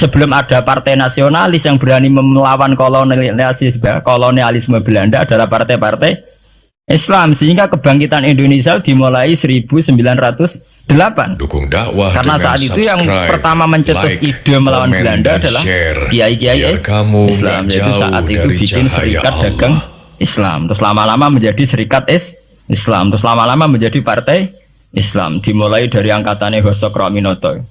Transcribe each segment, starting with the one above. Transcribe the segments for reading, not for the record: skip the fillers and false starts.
sebelum ada partai nasionalis yang berani melawan kolonialisme Belanda adalah partai-partai Islam, sehingga kebangkitan Indonesia dimulai 1908. Dukung dakwah karena dengan saat itu yang subscribe, pertama mencetus like, ide melawan komen, Belanda dan adalah share, kiai-kiai biar kamu Islam, nggak yaitu saat jauh itu dari bikin cahaya serikat Allah. dagang Islam, terus lama-lama menjadi serikat Islam, terus lama-lama menjadi partai Islam, dimulai dari angkatannya Hos Cokroaminoto.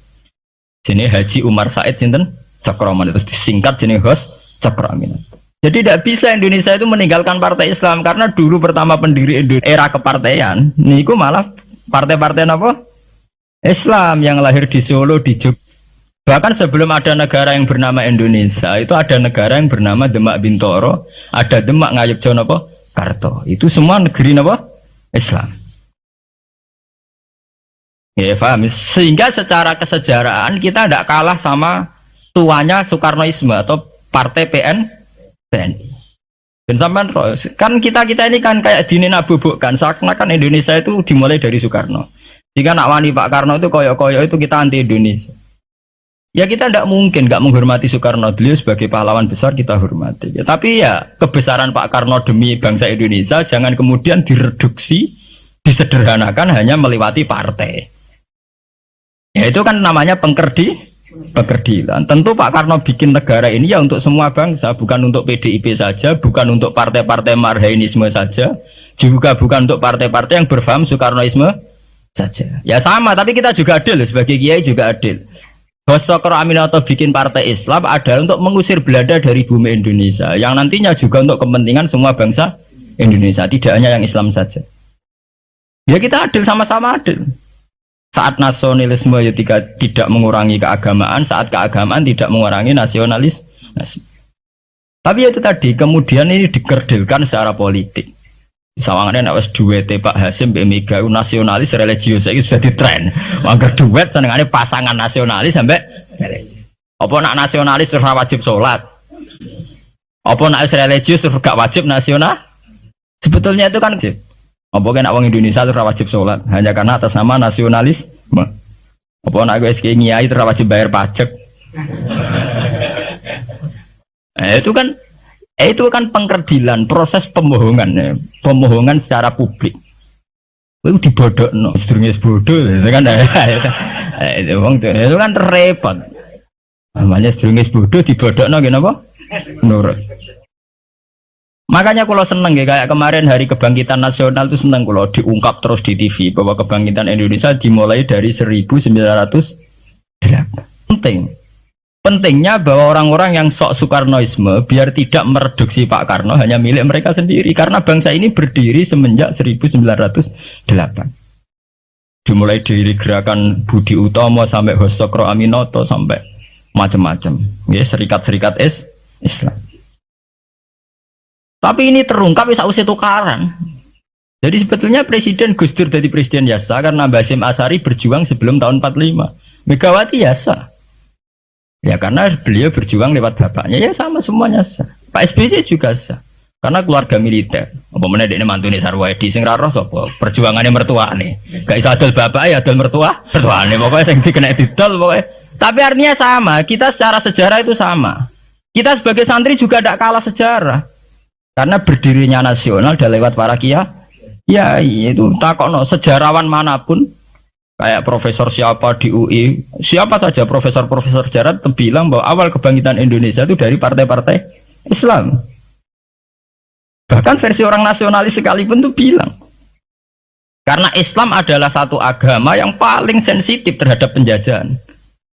Sini Haji Umar Said sinten Cokroaminoto, terus disingkat jenis Hos Cokroaminoto. Jadi tidak bisa Indonesia itu meninggalkan partai Islam, karena dulu pertama pendiri era kepartaian niku malah partai-partai apa? Islam yang lahir di Solo, di Jogja. Bahkan sebelum ada negara yang bernama Indonesia, itu ada negara yang bernama Demak Bintoro, ada Demak Ngayogyakarta apa? Karto. Itu semua negeri apa? Islam. Ya paham. Sehingga secara kesejarahan kita tidak kalah sama tuanya Soekarnoisme atau Partai PNI. Dan sampai kan kita ini kan kayak dinabubukkan seakan-akan Indonesia itu dimulai dari Soekarno. Jika nak wani Pak Karno itu koyok-koyok itu kita anti Indonesia. Ya kita tidak mungkin nggak menghormati Soekarno, beliau sebagai pahlawan besar kita hormati. Ya, tapi ya kebesaran Pak Karno demi bangsa Indonesia jangan kemudian direduksi, disederhanakan hanya melewati partai. Ya itu kan namanya pengkerdilan. Tentu Pak Karno bikin negara ini ya untuk semua bangsa, bukan untuk PDIP saja, bukan untuk partai-partai marhainisme saja, juga bukan untuk partai-partai yang berfaham Soekarnoisme saja. Ya sama, tapi kita juga adil sebagai kiai juga adil. Hos Cokroaminoto bikin partai Islam adalah untuk mengusir Belanda dari bumi Indonesia, yang nantinya juga untuk kepentingan semua bangsa Indonesia, tidak hanya yang Islam saja. Ya kita adil, sama-sama adil. Saat nasionalisme ya tidak mengurangi keagamaan, saat keagamaan tidak mengurangi nasionalis. Tapi itu tadi kemudian ini dikerdilkan secara politik. Sawangannya nak wes duet Pak Hasim Mbak Mega nasionalis religius itu sudah ditren. Mangger duet senengane pasangan nasionalis sampai apa nak nasionalis terus wajib sholat, apa nak religius terus gak wajib nasional. Sebetulnya itu kan wajib. Apa nak wong Indonesia terus wajib sholat hanya karena atas nama nasionalis. Apa nak wes kiai terus wajib bayar pajak. Itu kan pengkerdilan, proses pembohongan ya. Pembohongan secara publik. Itu dibodokno, sedurunge bodoh itu kan itu kan repot. Namanya sedurunge bodoh dibodokno nggih napa? Nurut. Makanya kalau seneng ya, kayak kemarin Hari Kebangkitan Nasional itu seneng kalau diungkap terus di TV bahwa kebangkitan Indonesia dimulai dari 1908. Penting. Pentingnya bahwa orang-orang yang sok Soekarnoisme biar tidak mereduksi Pak Karno hanya milik mereka sendiri, karena bangsa ini berdiri semenjak 1908. Dimulai dari gerakan Budi Utomo sampai Hos Cokroaminoto sampai macam-macam, ya serikat-serikat Islam. Tapi ini terungkap sausé tukaran. Jadi sebetulnya Presiden Gus Dur jadi presiden Yasa karena Basim Asari berjuang sebelum tahun 45. Megawati Yasa. Ya karena beliau berjuang lewat bapaknya, ya sama semuanya sah. Pak SBY juga sah. Karena keluarga militer. Apa meneh dekne mantune Sarwedi sing ra roh sapa? Perjuangane mertuane. Gak iso adol bapak ya adol mertuane pokoke sing dikena didol pokoke. Tapi artinya sama, kita secara sejarah itu sama. Kita sebagai santri juga tidak kalah sejarah. Karena berdirinya nasional adalah lewat para kiai. Ya itu takokno sejarawan manapun kayak profesor siapa di UI, siapa saja profesor-profesor sejarah bilang bahwa awal kebangkitan Indonesia itu dari partai-partai Islam. Bahkan versi orang nasionalis sekalipun tuh bilang karena Islam adalah satu agama yang paling sensitif terhadap penjajahan.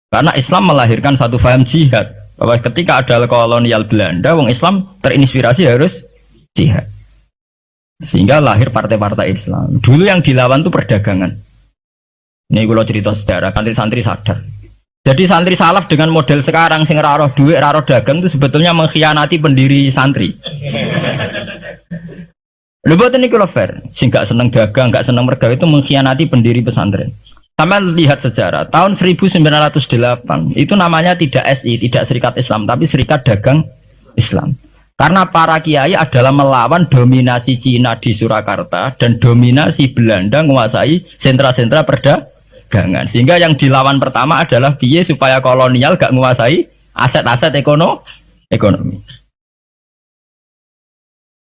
Karena Islam melahirkan satu paham jihad, bahwa ketika ada kolonial Belanda, wong Islam terinspirasi harus jihad. Sehingga lahir partai-partai Islam. Dulu yang dilawan tuh perdagangan. Ini kalau cerita sejarah, santri-santri sadar. Jadi santri salaf dengan model sekarang sing ra roh duit, ra roh dagang itu sebetulnya mengkhianati pendiri santri. Lho boten niku lho fair, sing gak seneng dagang, gak seneng mergawe itu mengkhianati pendiri pesantren. Sama lihat sejarah, tahun 1908 itu namanya tidak SI, tidak Serikat Islam, tapi Serikat Dagang Islam. Karena para kiai adalah melawan dominasi Cina di Surakarta dan dominasi Belanda menguasai sentra-sentra perdagangan. Sehingga yang dilawan pertama adalah piye supaya kolonial gak menguasai aset-aset ekonomi.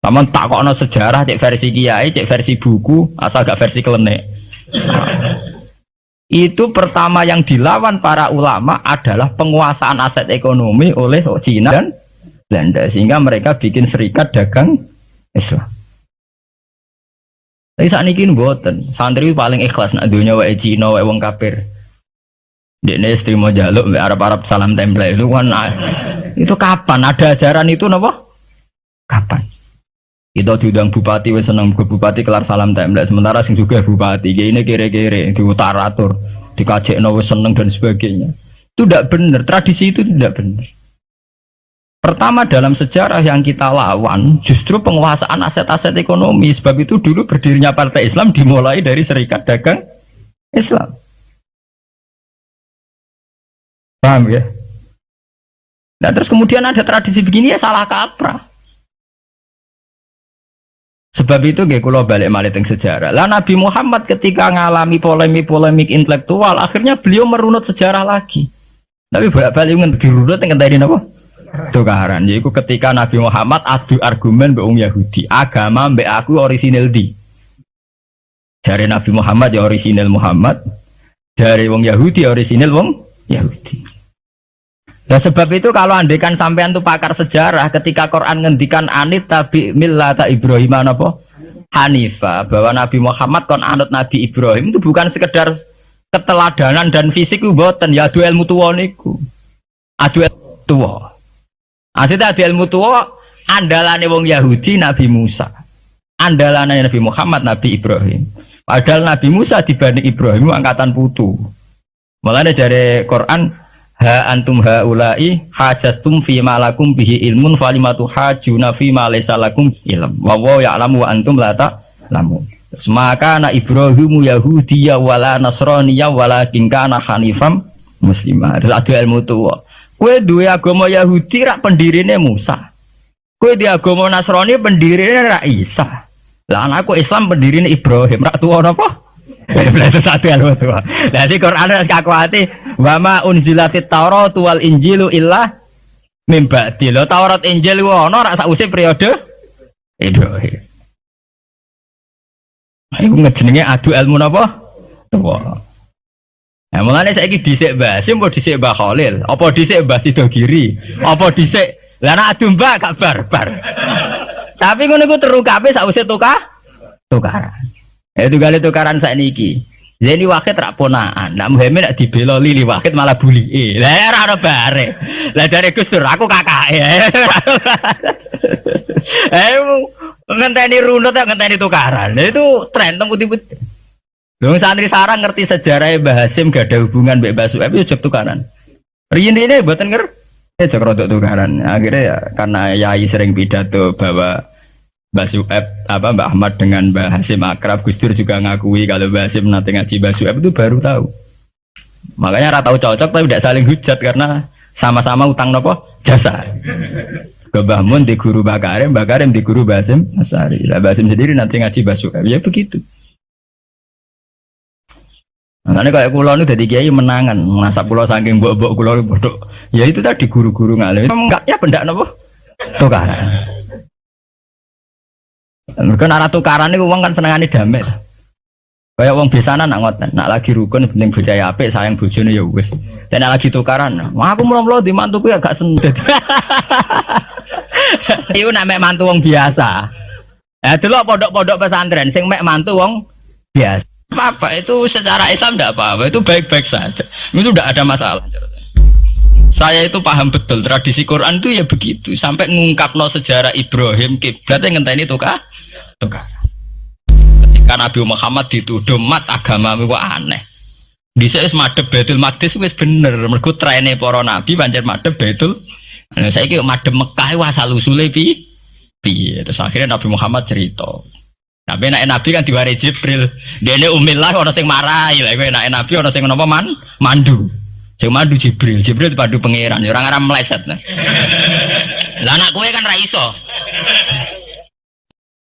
Taman tak kok sejarah cek versi kiai, cek versi buku, asal gak versi klenek. Itu pertama yang dilawan para ulama adalah penguasaan aset ekonomi oleh Cina dan Belanda, sehingga mereka bikin serikat dagang Islam. Tapi saat ini mboten, santri paling ikhlas nak dunia wae Cina wae wong kafir. Dekne istri mau jaluk Arab-Arab salam template itu kan itu kapan ada ajaran itu napa? Kapan? Kita diundang bupati wis seneng ke bupati kelar salam template, sementara sing juga bupati ini kere-kere diutaratur, dikajekno wis seneng dan sebagainya. Itu tidak benar, tradisi itu tidak benar. Pertama dalam sejarah yang kita lawan justru penguasaan aset-aset ekonomi. Sebab itu dulu berdirinya Partai Islam dimulai dari Serikat Dagang Islam. Paham ya? Nah terus kemudian ada tradisi begini ya salah kaprah. Sebab itu nggih kula balik malih teng sejarah. Lah Nabi Muhammad ketika ngalami polemik intelektual, akhirnya beliau merunut sejarah lagi. Tapi bolak-balik dirunut teng ngenteni napa? Tukaran. Yaiku ketika Nabi Muhammad adu argumen mbek wong Yahudi, agama mbek aku orisinil di. Jare Nabi Muhammad ya orisinil Muhammad, jare wong Yahudi orisinil wong Yahudi. Nah sebab itu kalau andekan sampean tuh pakar sejarah, ketika Quran ngendikan anit tabi millata Ibrahim apa? Hanifa, bahwa Nabi Muhammad kon anut Nabi Ibrahim itu bukan sekedar keteladanan dan fisik mboten, ya adu ilmu tuwa niku. Adu tuwa. Asite adu ilmu tuwa andalane wong Yahudi Nabi Musa. Andalane Nabi Muhammad Nabi Ibrahim. Padahal Nabi Musa dibanding Ibrahim angkatan putu. Mulane jare Quran ha antum haula'i hajastum fi ma lakum bihi ilmun falimatu hajuna fi ma laysa lakum ilm wa wa ya'lamu wa antum la ta'lamun. Maka na Ibrahimu Yahudiyya wala Nasraniyya walakin kana hanifam muslimah. Terus adu ilmu tuwa. Kowe duwe agama Yahudi rak pendirine Musa. Kowe di agama Nasrani pendirine rak Isa. Lah anakku Islam pendirine Ibrahim rak tuwa napa? Itu satu ilmu tuwa. Jadi Quran wis kakuati wa ma unzilatit Taurat wal Injilu illa mim ba'di. Lho Taurat Injil ku ana rak sakwise periode Ibrahim. Iku ngejenenge adu ilmu napa? Tuwa. Nah, mulane saiki dhisik Mbah Sim apa dhisik Mbah Khalil? Apa dhisik Mbah Sidogiri? Apa dhisik lah nek adu Mbah gak barbar. Tapi ngono iku terukape sakwise tukaran. Itu kali tukaran sakniki. Zeni Wahid rak ponaan. Nak Muhammad nak dibela Lili Wahid malah bulike. Lah ora ana bare. Lah jare Gus Dur aku kakake. Ngenteni runut kok ngenteni tukaran. Lah itu tren teng putih-putih. Dong santri sarang ngerti sejarah Mbah Hasim gak ada hubungan mbek Mbah Suhaib yo tukaran. Riyen ini mboten ngerti jek rodok tukaran. Akhirnya ya karena Yai sering pidato bahwa Mbah Suhaib Mbah Ahmad dengan Mbah Hasim akrab, Gus Dur juga ngakui kalau Mbah Hasim nanti ngaji Mbah Suhaib itu baru tahu. Makanya tahu cocok tapi tidak saling hujat karena sama-sama utang nopo jasa. Mbah Mun di guru Mbah Karim di guru Mbah Hasim Asari. Lah Mbah Hasim sendiri nanti ngaji Mbah Suhaib. Ya begitu. Makanya kayak kulo itu dari kiai menangan, ngasap kulo saking mbok-mbok kulo bodoh. Ya itu tadi guru-guru ngalim. Enggak ya benda nopo tukaran. Mereka arah tukaran itu uang kan senengane damai. Kayak uang biasanya nak ngoten, nak lagi rukun penting bojaya apik sayang bojone ya wis. Dan nak lagi tukaran, wah aku mulo-mulo di mantuku ya gak sendet. Iku nak mek mantu wong biasa. Delok pondok-pondok pesantren sing mek mantu wong biasa. Apa itu secara Islam tidak apa-apa, itu baik-baik saja, itu tidak ada masalah. Saya itu paham betul tradisi Quran itu ya begitu, sampai ngungkapno sejarah Ibrahim kiblat yang ngenteni tukar. Ketika Nabi Muhammad dituduh mat agamamu kok aneh, bisa madhep Baitul Maqdis wis bener, mergo trene para nabi pancen madhep Baitul. Saiki madhep Mekah wah asal usule piye. Terus akhirnya Nabi Muhammad cerita. Nabi Nabi kan diwari Jibril. Dene umillah ana sing marahi. Lah kowe Nabi ana sing napa mandu. Sing mandu Jibril. Jibril dipandu pangeran. Ora ngaram meleset. Lah anak kowe kan ra iso.